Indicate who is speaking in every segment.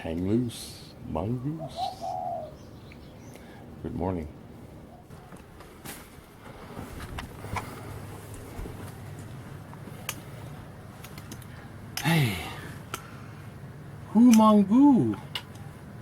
Speaker 1: Hang loose, mongoose. Good morning. Hey, who mongoo?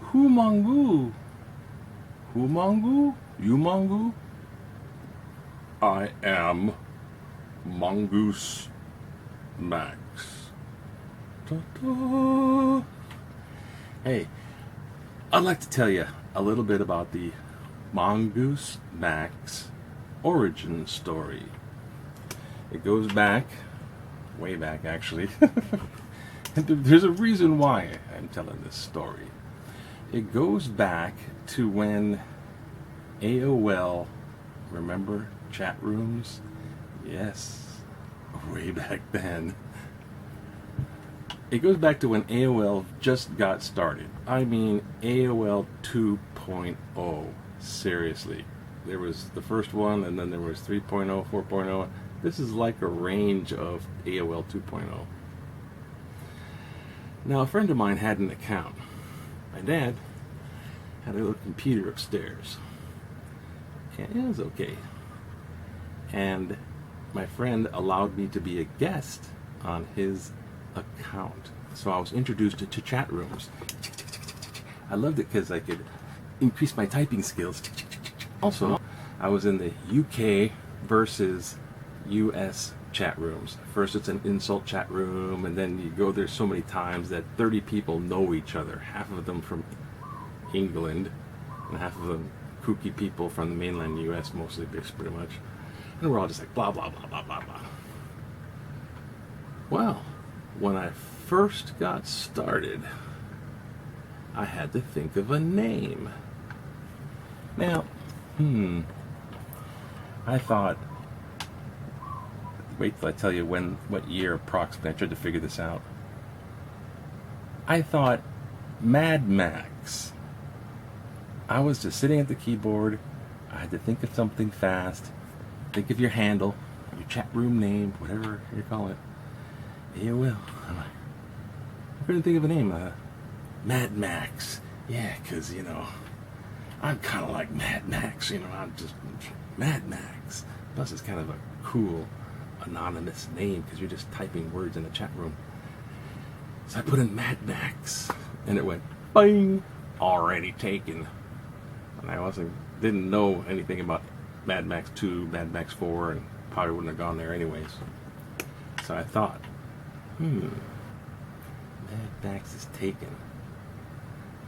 Speaker 1: Who mongoo? Who mongoo? You mongoo? I am Mongooze Max. Ta-da. Hey, I'd like to tell you a little bit about the Mongooze Max origin story. It goes back, way back actually. There's a reason why I'm telling this story. It goes back to when AOL, remember chat rooms? Yes, way back then. It goes back to when AOL just got started. I mean AOL 2.0. Seriously. There was the first one, and then there was 3.0, 4.0. This is like a range of AOL 2.0. Now, a friend of mine had an account. My dad had a little computer upstairs. And it was okay. And my friend allowed me to be a guest on his account. So I was introduced to chat rooms. I loved it because I could increase my typing skills. Also, I was in the UK versus US chat rooms. First it's an insult chat room, and then you go there so many times that 30 people know each other. Half of them from England, and half of them kooky people from the mainland US, mostly, pretty much. And we're all just like blah, blah, blah, blah, blah, blah. Well, when I first got started, I had to think of a name. Now, I thought, wait till I tell you what year approximately I tried to figure this out. I thought Mad Max. I was just sitting at the keyboard. I had to think of something fast. Think of your handle, your chat room name, whatever you call it. AOL. I couldn't think of a name. Mad Max. Yeah, because, I'm kind of like Mad Max. I'm just Mad Max. Plus, it's kind of a cool, anonymous name because you're just typing words in a chat room. So I put in Mad Max, and it went, bing, already taken. And I didn't know anything about Mad Max 2, Mad Max 4, and probably wouldn't have gone there anyways. So I thought, Mad Max is taken.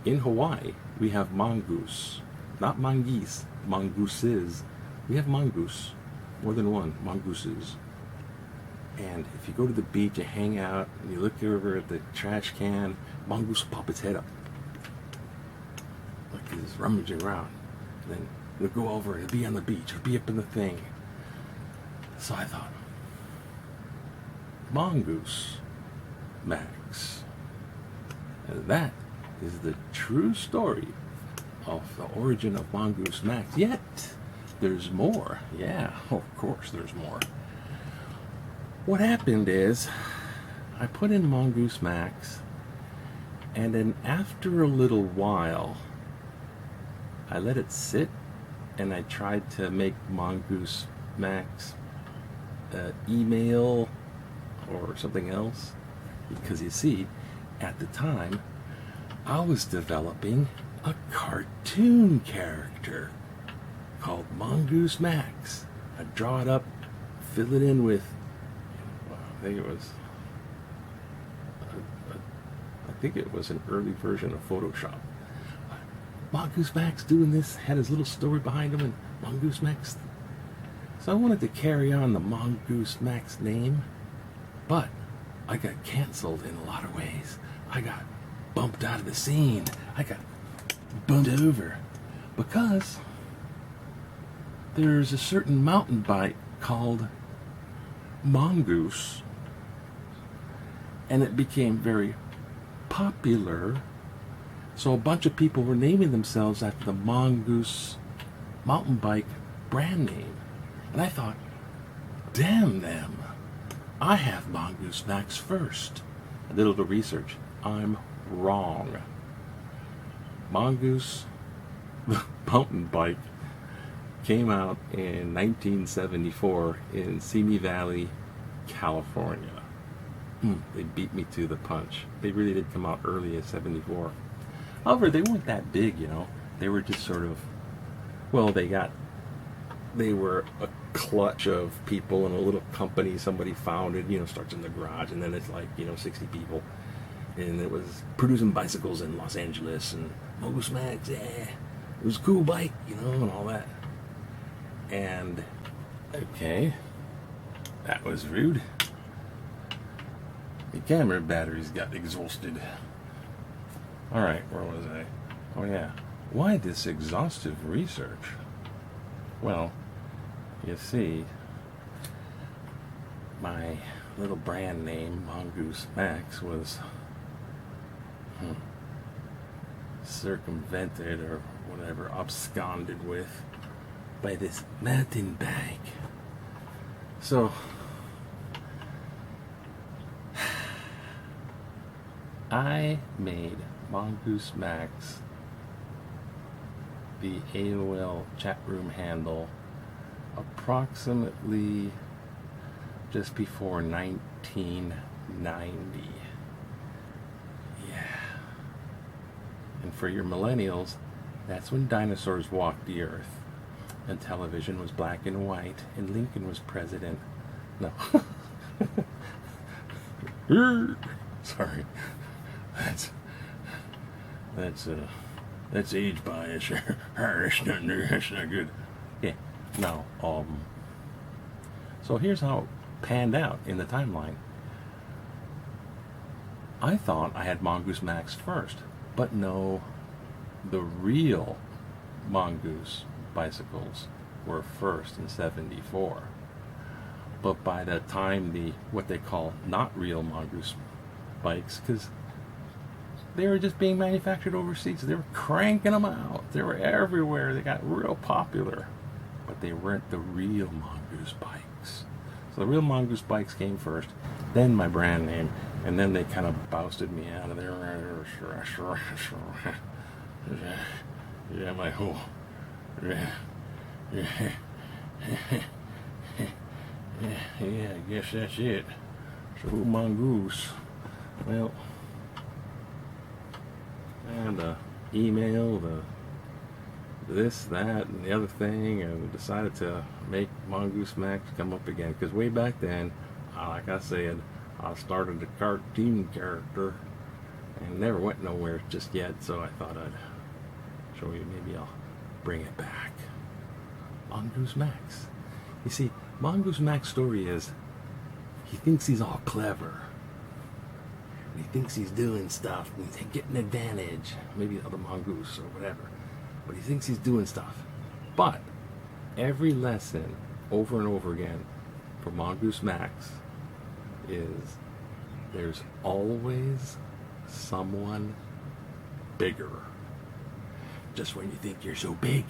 Speaker 1: In Hawaii, we have mongoose. Not mongoose, mongooses. We have mongoose. More than one, mongooses. And if you go to the beach, you hang out, and you look over at the trash can, mongoose will pop its head up. Like he's rummaging around. And then it'll go over and it'll be on the beach, it'll be up in the thing. So I thought, Mongooze Max. And that is the true story of the origin of Mongooze Max. Yet, there's more. Yeah, of course there's more. What happened is, I put in Mongooze Max, and then after a little while, I let it sit, and I tried to make Mongooze Max email or something else, because you see, at the time, I was developing a cartoon character called Mongooze Max. I'd draw it up, fill it in with, I think it was an early version of Photoshop. Mongooze Max doing this, had his little story behind him, and Mongooze Max. So I wanted to carry on the Mongooze Max name, but I got canceled in a lot of ways. I got bumped out of the scene. I got bumped over because there's a certain mountain bike called Mongoose, and it became very popular. So a bunch of people were naming themselves after the Mongoose mountain bike brand name. And I thought, damn them. I have Mongooze Max first. I did a little research. I'm wrong. Mongoose, the mountain bike, came out in 1974 in Simi Valley, California. They beat me to the punch. They really did come out early in 74. However, they weren't that big, you know. They were just sort of, well, they were a clutch of people in a little company somebody founded, you know, starts in the garage, and then it's like, you know, 60 people. And it was producing bicycles in Los Angeles, and Mongooze Max, yeah, it was a cool bike, you know, and all that. And, okay, that was rude. The camera batteries got exhausted. Alright, where was I? Oh yeah. Why this exhaustive research? Well, you see, my little brand name, Mongooze Max, was circumvented or whatever, absconded with by this mountain bike. So, I made Mongooze Max the AOL chat room handle approximately just before 1990. Yeah. And for your millennials, that's when dinosaurs walked the earth and television was black and white and Lincoln was president. No. Sorry. That's age bias. That's not good. Yeah. No. So here's how it panned out in the timeline. I thought I had Mongooze Max first, but no, the real Mongoose bicycles were first in 74. But by the time the what they call not real Mongoose bikes, because they were just being manufactured overseas, they were cranking them out. They were everywhere. They got real popular, but they weren't the real Mongoose bikes. So the real Mongoose bikes came first, then my brand name, and then they kind of bousted me out of there. Yeah, my whole. Yeah, I guess that's it. So who Mongoose? Well, and the email, the this, that, and the other thing, and decided to make Mongooze Max come up again. Because way back then, like I said, I started a cartoon character and never went nowhere just yet. So I thought I'd show you. Maybe I'll bring it back. Mongooze Max. You see, Mongooze Max's story is he thinks he's all clever. He thinks he's doing stuff and he's getting advantage. Maybe the other mongoose or whatever. But he thinks he's doing stuff. But every lesson over and over again for Mongooze Max is there's always someone bigger. Just when you think you're so big,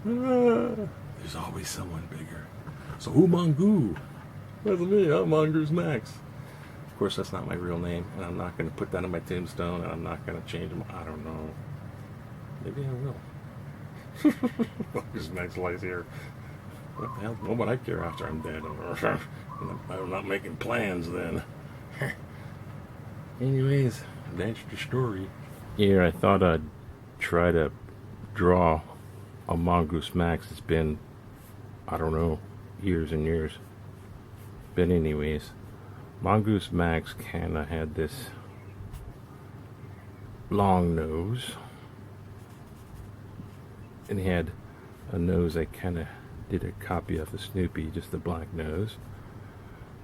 Speaker 1: there's always someone bigger. So who Mongoose? That's me, I'm Mongooze Max. Of course, that's not my real name, and I'm not going to put that on my tombstone, and I'm not going to change them. I don't know. Maybe I will. Mongooze Max lies here. What the hell? What would I care after I'm dead? I'm not making plans then. Anyways, that's the story. Here, I thought I'd try to draw a Mongooze Max. It's been, I don't know, years and years. But anyways, Mongooze Max kind of had this long nose, and he had a nose I kind of did a copy of the Snoopy, just the black nose.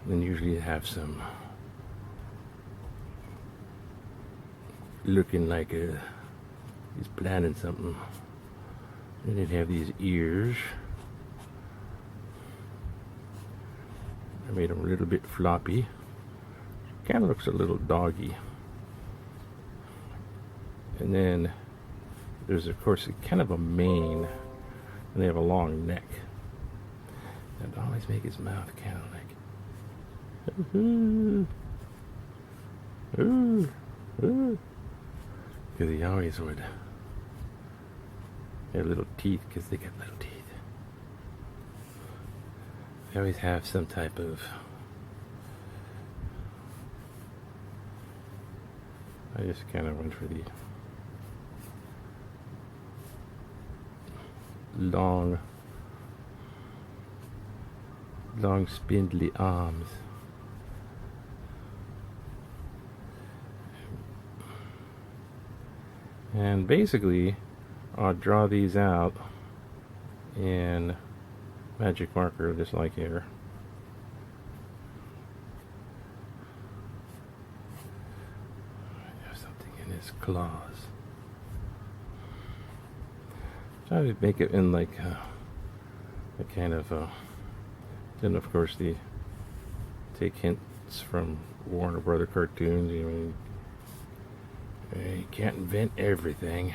Speaker 1: And then usually you have some looking like he's planning something. Then he'd have these ears. I made him a little bit floppy. Kind of looks a little doggy. And then there's of course kind of a mane, and they have a long neck. And always make his mouth kind of like, because he always would
Speaker 2: Their little teeth, because they got little teeth. They always have some type of I just kind of went for the long spindly arms. And basically I'll draw these out in magic marker just like here. There's something in his claws. Try to make it in like a kind of then of course the take hints from Warner Brother cartoons. You can't invent everything.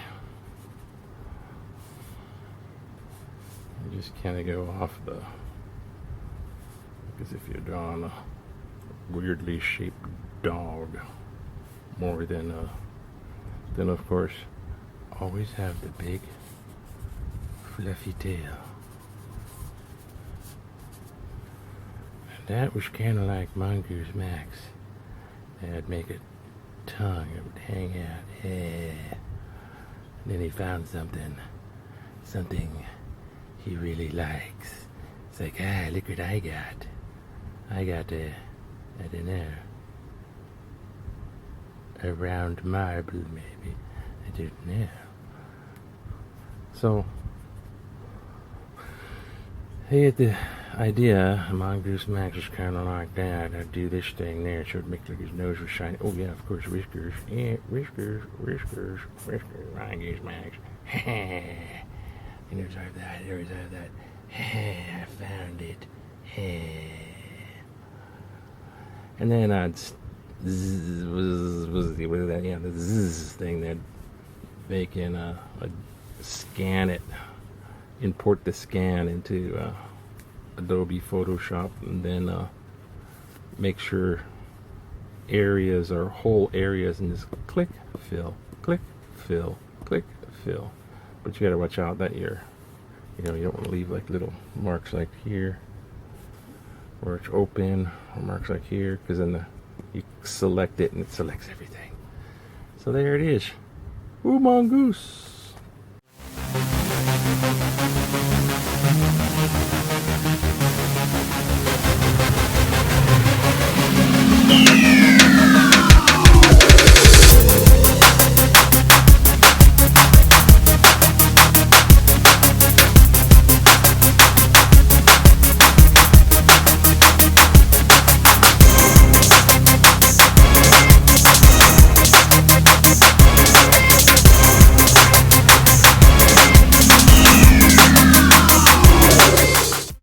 Speaker 2: You just kind of go off the, because if you're drawing a weirdly shaped dog more than then of course always have the big fluffy tail. And that was kind of like Mongooze Max. That'd make a tongue, it would hang out. And then he found something he really likes. It's like, look what I got. I don't know, a round marble maybe. I don't know. So he had the idea, Mongooze Max was kind of like that. I'd do this thing there so it'd make like his nose was shiny. Oh yeah, of course, whiskers. Yeah, whiskers. Mongooze Max. And there's that. I found it. And then I'd the zzz thing that they can scan it, import the scan into Adobe Photoshop, and then make sure areas are whole areas, and just click, fill, click, fill, click, fill. But you gotta watch out that you don't want to leave like little marks like here where it's open, or marks like here, because then you select it and it selects everything. So there it is. Ooh, mongoose.